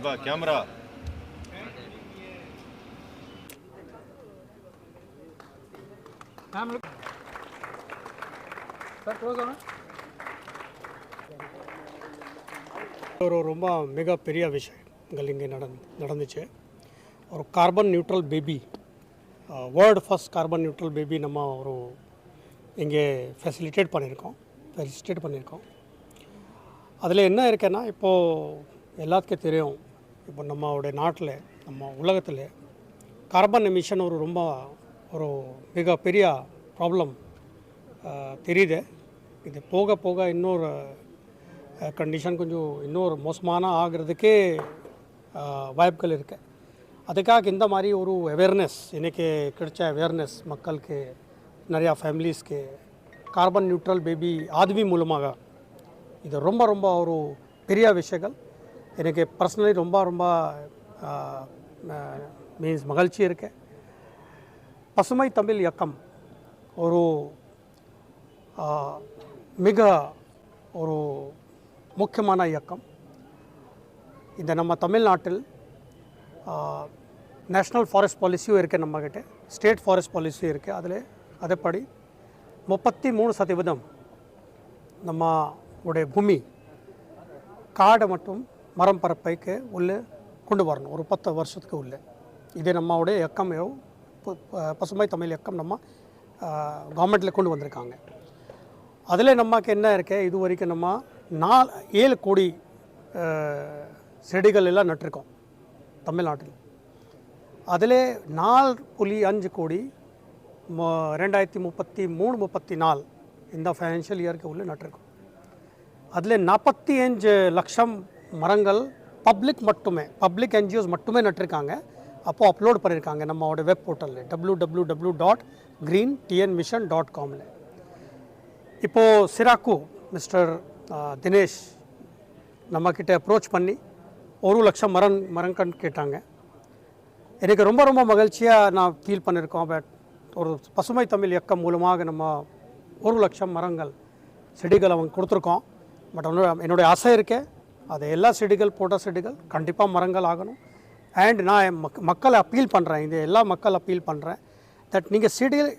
बा कैमरा ஒரு ரொம்ப மிகப்பெரிய விஷயங்கள் இங்கே நடந்துச்சு. ஒரு carbon neutral baby, world first carbon neutral baby நம்ம ஒரு இங்கே ஃபெசிலிட்டேட் பண்ணியிருக்கோம். அதில் என்ன இருக்குன்னா, இப்போது எல்லாத்துக்கும் தெரியும், இப்போ நம்மளுடைய நாட்டில் நம்ம உலகத்தில் கார்பன் எமிஷன் ரொம்ப ஒரு மிகப்பெரிய ப்ராப்ளம் தெரியுது. இது போக போக இன்னொரு கண்டிஷன் கொஞ்சம் இன்னொரு மோசமான ஆகிறதுக்கே வாய்ப்புகள் இருக்குது. அதுக்காக இந்த மாதிரி ஒரு அவேர்னஸ் இன்றைக்கி கிடைச்ச அவேர்னஸ் மக்களுக்கு, நிறையா ஃபேமிலிஸ்க்கு கார்பன் நியூட்ரல் பேபி ஆதவி மூலமாக இது ரொம்ப ஒரு பெரிய விஷயங்கள். எனக்கு பர்சனலி ரொம்ப மீன்ஸ் மகிழ்ச்சி இருக்கு. பசுமை தமிழ் இயக்கம் ஒரு மிக ஒரு முக்கியமான இயக்கம். இந்த நம்ம தமிழ்நாட்டில் நேஷ்னல் ஃபாரஸ்ட் பாலிசியும் இருக்குது, நம்மக்கிட்ட ஸ்டேட் ஃபாரஸ்ட் பாலிசியும் இருக்குது. அதில் அதைப்படி 33% நம்ம உடைய பூமி காடு மற்றும் மரம் பரப்பைக்கு உள்ளே கொண்டு வரணும், ஒரு 10 வருஷத்துக்கு உள்ளே. இது நம்மளுடைய இயக்கம், பசுமை தமிழ் இயக்கம் நம்ம கவர்மெண்ட்டில் கொண்டு வந்திருக்காங்க. அதில் நமக்கு என்ன இருக்கு, இது வரைக்கும் நம்ம 7 கோடி செடிகள் எல்லாம் நட்டிருக்கோம் தமிழ்நாட்டில். அதில் 4.5 கோடி 2033-34 இந்த ஃபைனான்ஷியல் இயருக்கு உள்ளே நட்டிருக்கோம். அதில் 45 லட்சம் மரங்கள் பப்ளிக் என்ஜிஓஸ் மட்டுமே நட்டிருக்காங்க. அப்போது அப்லோட் பண்ணியிருக்காங்க நம்மளோட வெப் போர்ட்டலில் www.greentnmission.com. இப்போது சிராக்கு மிஸ்டர் தினேஷ் நம்மக்கிட்ட அப்ரோச் பண்ணி 1 லட்சம் மரங்கள் கேட்டாங்க. எனக்கு ரொம்ப மகிழ்ச்சியாக நான் ஃபீல் பண்ணியிருக்கோம். பட் ஒரு பசுமை தமிழ் இயக்கம் மூலமாக நம்ம 1 லட்சம் மரங்கள் செடிகள் அவங்க கொடுத்துருக்கோம். பட் என்னுடைய ஆசை இருக்கே, அது எல்லா போட்ட செடிகள் கண்டிப்பாக மரங்கள் ஆகணும். அண்ட் நான் மக்களை அப்பீல் பண்ணுறேன், இந்த எல்லா மக்கள் அப்பீல் பண்ணுறேன், தட் நீங்கள் செடிகள்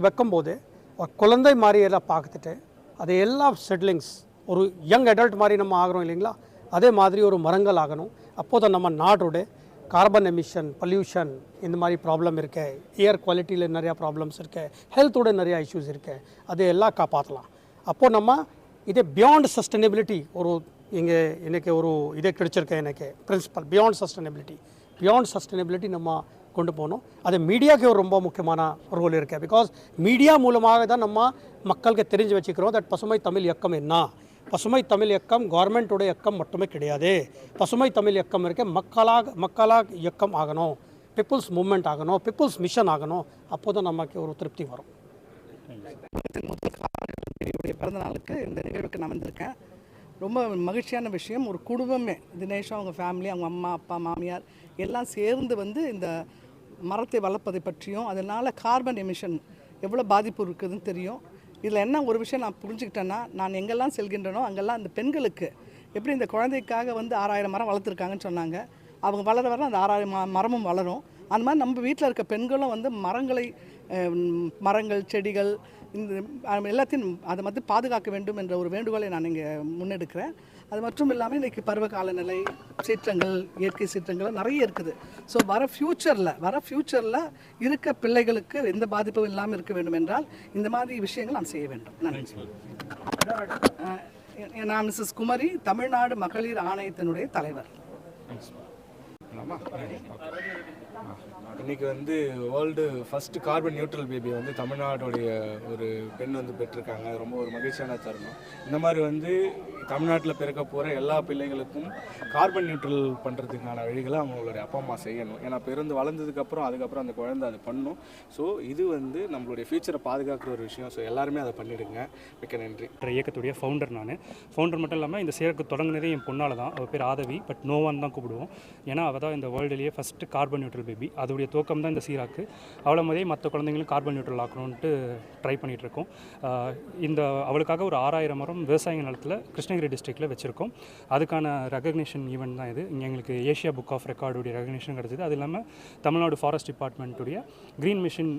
வைக்கும்போது ஒரு குழந்தை மாதிரி எல்லாம் பார்த்துட்டு அது எல்லா செட்லிங்ஸ் ஒரு யங் அடல்ட் மாதிரி நம்ம ஆகிறோம் இல்லைங்களா, அதே மாதிரி ஒரு மரங்கள் ஆகணும். அப்போது தான் நம்ம நாடோட கார்பன் எமிஷன், பொல்யூஷன் இந்த மாதிரி ப்ராப்ளம் இருக்கு, ஏர் குவாலிட்டியில் நிறையா ப்ராப்ளம்ஸ் இருக்குது, ஹெல்த்தோட நிறையா இஷ்யூஸ் இருக்குது, அதை எல்லாம் காப்பாற்றலாம். அப்போது நம்ம இதே பியாண்ட் சஸ்டைனபிலிட்டி ஒரு எனக்கு ஒரு இதே கிடைச்சிருக்கேன், எனக்கு பிரின்சிபல் பியாண்ட் சஸ்டைனபிலிட்டி நம்ம கொண்டு போகணும். அது மீடியாவுக்கு ஒரு ரொம்ப முக்கியமான ரோல் இருக்குது. பிகாஸ் மீடியா மூலமாக தான் நம்ம மக்களுக்கு தெரிஞ்சு வச்சுக்கிறோம் தட் பசுமை தமிழ் இயக்கம் என்ன. பசுமை தமிழ் இயக்கம் கவர்மெண்ட்டோட இயக்கம் மட்டுமே கிடையாது. பசுமை தமிழ் இயக்கம் இருக்க மக்களாக இயக்கம் ஆகணும், பீப்புள்ஸ் மூவ்மெண்ட் ஆகணும், பீப்புள்ஸ் மிஷன் ஆகணும். அப்போ தான் நமக்கு ஒரு திருப்தி வரும். பிறந்த நாளுக்கு இந்த நிகழ்வுக்கு நான் வந்திருக்கேன். ரொம்ப மகிழ்ச்சியான விஷயம். ஒரு குடும்பமே, தினேஷும் அவங்க ஃபேமிலி, அவங்க அம்மா அப்பா மாமியார் எல்லாம் சேர்ந்து இந்த மரத்தை வளர்ப்பதை பற்றியும் அதனால் கார்பன் எமிஷன் எவ்வளோ பாதிப்பு இருக்குதுன்னு தெரியும். இதில் என்ன ஒரு விஷயம் நான் புரிஞ்சுக்கிட்டேன்னா, நான் எங்கெல்லாம் செல்கின்றனோ அங்கெல்லாம் இந்த பெண்களுக்கு எப்படி இந்த குழந்தைக்காக 6000 மரம் வளர்த்துருக்காங்கன்னு சொன்னாங்க. அவங்க வளர அந்த 6000 மரமும் வளரும். அந்த மாதிரி நம்ம வீட்டில் இருக்க பெண்களும் மரங்கள் செடிகள் இந்த எல்லாத்தையும் அதை வந்து பாதுகாக்க வேண்டும் என்ற ஒரு வேண்டுகோளை நான் இங்கே முன்னெடுக்கிறேன். அது மட்டும் இல்லாமல் இன்றைக்கி பருவகால நிலை சீற்றங்கள், இயற்கை சீற்றங்கள் நிறைய இருக்குது. ஸோ வர ஃப்யூச்சரில் இருக்க பிள்ளைகளுக்கு எந்த பாதிப்பும் இல்லாமல் இருக்க வேண்டும் என்றால் இந்த மாதிரி விஷயங்கள் நாம் செய்ய வேண்டும். நன்றி. நான் மிஸ்ஸஸ் குமரி, தமிழ்நாடு மகளிர் ஆணையத்தினுடைய தலைவர். இன்றைக்கி world first carbon neutral baby தமிழ்நாட்டுடைய ஒரு பெண் பெற்றிருக்காங்க. ரொம்ப ஒரு மகிழ்ச்சியான தருணம். இந்த மாதிரி தமிழ்நாட்டில் பிறக்க போகிற எல்லா பிள்ளைகளுக்கும் கார்பன் நியூட்ரல் பண்ணுறதுக்கான வழிகளை அவங்களுடைய அப்பா அம்மா செய்யணும். ஏன்னா வளர்ந்ததுக்கப்புறம் அதுக்கப்புறம் அந்த குழந்தை அதை பண்ணும். ஸோ இது நம்மளுடைய ஃபியூச்சரை பாதுகாக்கிற ஒரு விஷயம். ஸோ எல்லாருமே அதை பண்ணிடுங்க. மிக்க நன்றி. இயக்கத்துடைய ஃபவுண்டர் மட்டும் இல்லாமல் இந்த சேருக்கு தொடங்கினதே என் பொண்ணால் தான். அவள் பேர் ஆதவி, பட் நோவான் தான் கூப்பிடுவோம். ஏன்னா அவள் தான் இந்த வேர்ல்டுலேயே ஃபஸ்ட்டு கார்பன் நியூட்ரல் பேபி. அதோடைய துவக்கம் தான் இந்த சீராக்கு. அவளை மாதிரியே மற்ற குழந்தைங்களும் கார்பன் நியூட்ரல் ஆக்கணும்ன்ட்டு ட்ரை பண்ணிகிட்ருக்கோம். இந்த அவளுக்காக ஒரு 6000 மரம் விவசாய நிலத்தில் கிருஷ்ணகிரி டிஸ்ட்ரிக்டில் வச்சுருக்கோம். அதுக்கான ரெகக்னிஷன் ஈவெண்ட் தான் இது. இங்கே எங்களுக்கு ஏஷியா புக் ஆஃப் ரெக்கார்டுடைய ரெகக்னிஷன் கிடச்சிது. அது இல்லாமல் தமிழ்நாடு ஃபாரஸ்ட் டிபார்ட்மெண்ட்டுடைய க்ரீன் மிஷன்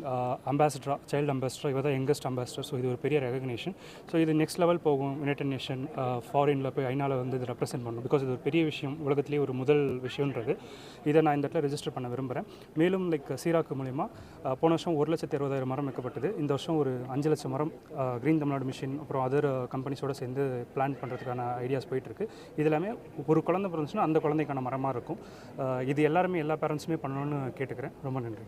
அம்பாசிடரா, சைல்டு அம்பாசிடரா, இவ தான் யங்கஸ்ட் அம்பாசிடர். ஸோ இது ஒரு பெரிய ரெகக்னிஷன். ஸோ இது நெக்ஸ்ட் லெவல் போகும். யுனைடெட் நேஷன் ஃபாரினில் போய் ஐநாவில் வந்து இது ரெப்ரசென்ட் பண்ணணும். பிகாஸ் இது ஒரு பெரிய விஷயம், உலகத்திலேயே ஒரு முதல் விஷயன்றது. இதை நான் இந்த இடத்துல ரெஜிஸ்டர் பண்ண விரும்புகிறேன். மேலும் சீராக்கு மூலிமா போன வருஷம் 1,60,20,000 மரம் வைக்கப்பட்டது. இந்த வருஷம் ஒரு 5 லட்சம் மரம் க்ரீன் தமிழ்நாடு மிஷன் அப்புறம் அதர் கம்பெனிஸோடு சேர்ந்து பிளான் பண்ணுறதுக்கான ஐடியாஸ் போயிட்டுருக்கு. இது எல்லாமே ஒரு குழந்தை பிறந்துச்சுன்னா அந்த குழந்தைக்கான மரமாக இருக்கும். இது எல்லாருமே எல்லா பேரண்ட்ஸுமே பண்ணணும்னு கேட்டுக்கிறேன். ரொம்ப நன்றி.